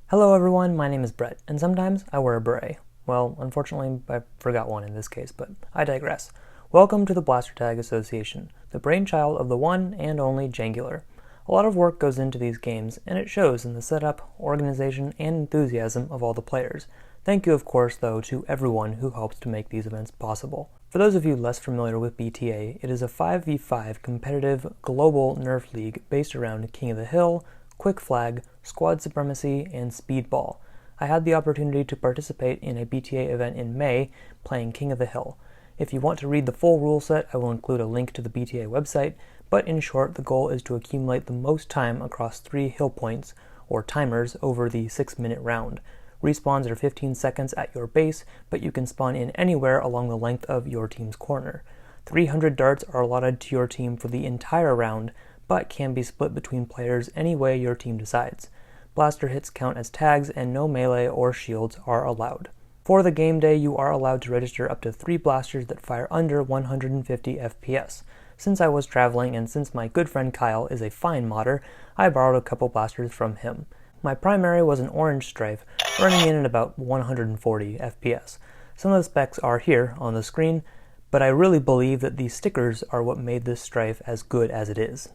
Hello everyone, my name is Bret, and sometimes I wear a beret. Well, unfortunately, I forgot one in this case, but I digress. Welcome to the Blaster Tag Association, the brainchild of the one and only Jangular. A lot of work goes into these games, and it shows in the setup, organization, and enthusiasm of all the players. Thank you, of course, though, to everyone who helps to make these events possible. For those of you less familiar with BTA, it is a 5v5 competitive global Nerf league based around King of the Hill, Quick Flag, Squad Supremacy, and Speedball. I had the opportunity to participate in a BTA event in May playing King of the Hill. If you want to read the full rule set, I will include a link to the BTA website, but in short, the goal is to accumulate the most time across 3 hill points, or timers, over the 6-minute round. Respawns are 15 seconds at your base, but you can spawn in anywhere along the length of your team's corner. 300 darts are allotted to your team for the entire round, but can be split between players any way your team decides. Blaster hits count as tags, and no melee or shields are allowed. For the game day, you are allowed to register up to 3 blasters that fire under 150 FPS. Since I was traveling and since my good friend Kyle is a fine modder, I borrowed a couple blasters from him. My primary was an orange strife, running in at about 140 FPS. Some of the specs are here on the screen, but I really believe that these stickers are what made this strife as good as it is.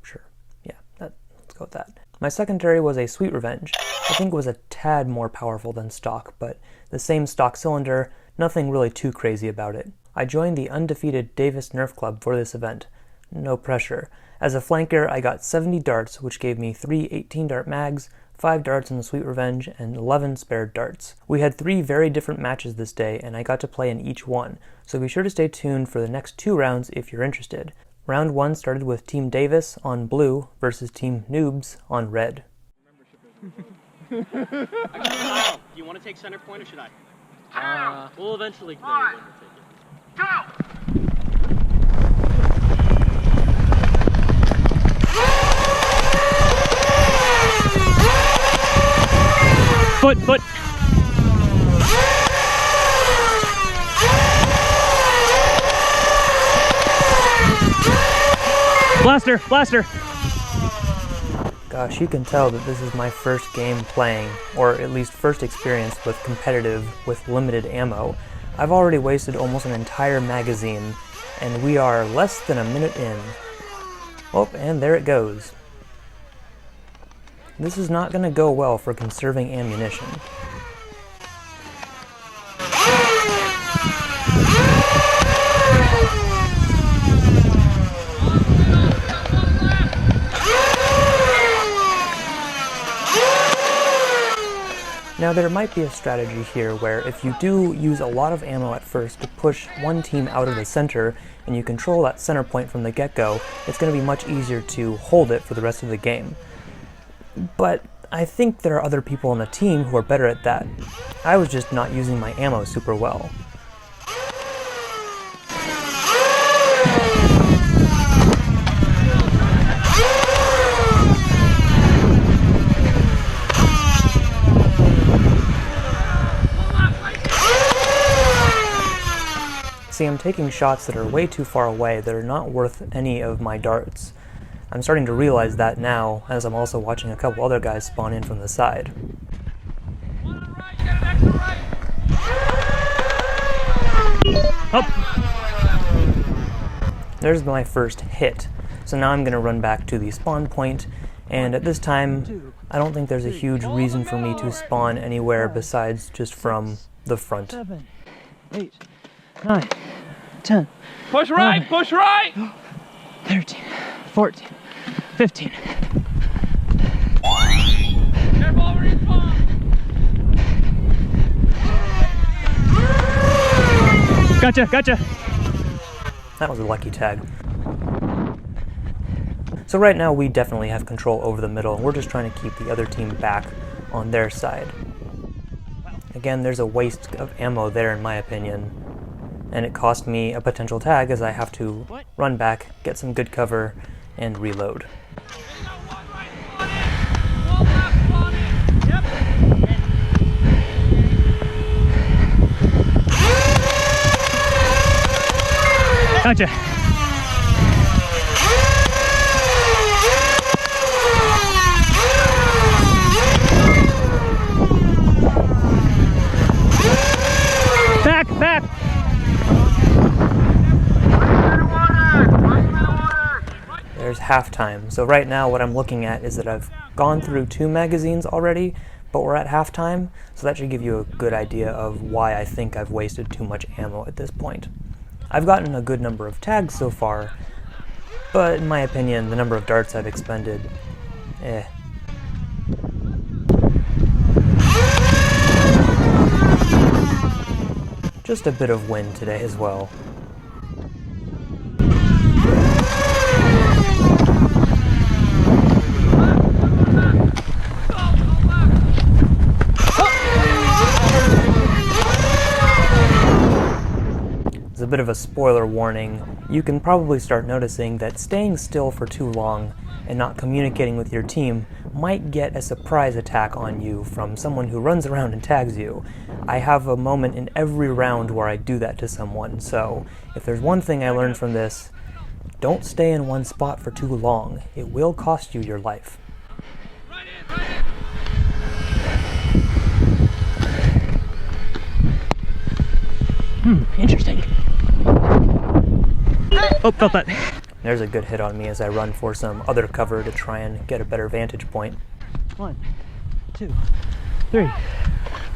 Sure, yeah, let's go with that. My secondary was a Sweet Revenge. I think it was a tad more powerful than stock, but the same stock cylinder, nothing really too crazy about it. I joined the undefeated Davis Nerf Club for this event. No pressure. As a flanker, I got 70 darts, which gave me 3 18-dart mags, 5 darts in the Sweet Revenge, and 11 spared darts. We had 3 very different matches this day, and I got to play in each one, so be sure to stay tuned for the next 2 rounds if you're interested. Round 1 started with Team Davis on blue versus Team Newbz on red. Do you want to take center point or should I? We'll eventually take it. Go! Foot! Blaster! Gosh, you can tell that this is my first game playing, or at least first experience with competitive with limited ammo. I've already wasted almost an entire magazine, and we are less than a minute in. Oh, and there it goes. This is not going to go well for conserving ammunition. Now there might be a strategy here where if you do use a lot of ammo at first to push one team out of the center and you control that center point from the get-go, it's going to be much easier to hold it for the rest of the game. But I think there are other people on the team who are better at that. I was just not using my ammo super well. See, I'm taking shots that are way too far away that are not worth any of my darts. I'm starting to realize that now, as I'm also watching a couple other guys spawn in from the side. Up! There's my first hit. So now I'm going to run back to the spawn point, and at this time, I don't think there's a huge reason for me to spawn anywhere besides just from the front. 7, 8, 9, 10. Push right! 11, Push right! 13, 14, 15. Careful over your spawn! Gotcha! That was a lucky tag. So right now we definitely have control over the middle, and we're just trying to keep the other team back on their side. Again, there's a waste of ammo there in my opinion, and it cost me a potential tag as I have to run back, get some good cover, and reload. Gotcha. halftime. So right now what I'm looking at is that I've gone through 2 magazines already, but we're at halftime, so that should give you a good idea of why I think I've wasted too much ammo at this point. I've gotten a good number of tags so far, but in my opinion, the number of darts I've expended, Just a bit of wind today as well. As a bit of a spoiler warning, you can probably start noticing that staying still for too long and not communicating with your team might get a surprise attack on you from someone who runs around and tags you. I have a moment in every round where I do that to someone, so if there's one thing I learned from this, don't stay in one spot for too long. It will cost you your life. Interesting. Oh, felt that. There's a good hit on me as I run for some other cover to try and get a better vantage point. 1, 2, 3,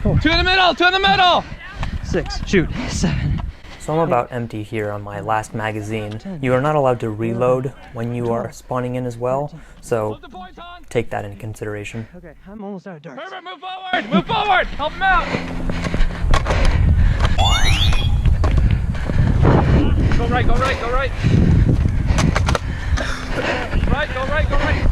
4. 2 in the middle! 2 in the middle! 6. Shoot. 7. So I'm about empty here on my last magazine. You are not allowed to reload when you are spawning in as well, so take that into consideration. Okay, I'm almost out of darts. Herbert, move forward! Move forward! Help him out! Go right, go right, go right! Right, go right, go right!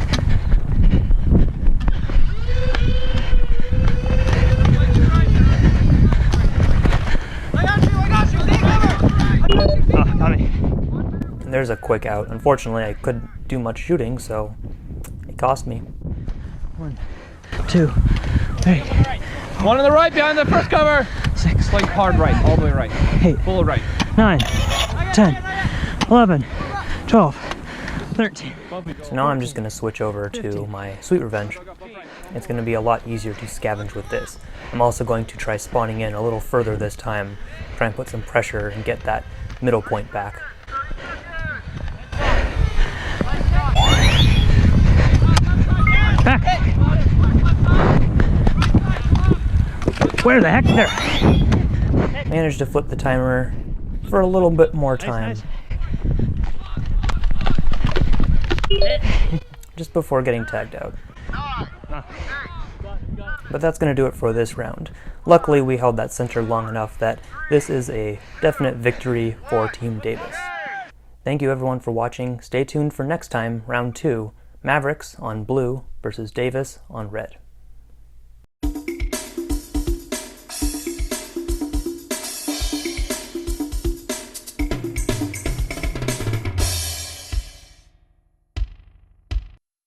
And there's a quick out. Unfortunately, I couldn't do much shooting, so it cost me. 1, 2, 3. 1 on the right, behind the first cover! 6. Like hard right, all the way right. 8. Full right. 9. 10. 11. 12. 13. So now I'm just going to switch over to my Sweet Revenge. It's going to be a lot easier to scavenge with this. I'm also going to try spawning in a little further this time, try and put some pressure and get that middle point back. Back. Where the heck? There. Managed to flip the timer for a little bit more time. Nice. Just before getting tagged out. But that's going to do it for this round. Luckily, we held that center long enough that this is a definite victory for Team Davis. Thank you everyone for watching. Stay tuned for next time, round 2, Mavericks on blue versus Davis on red.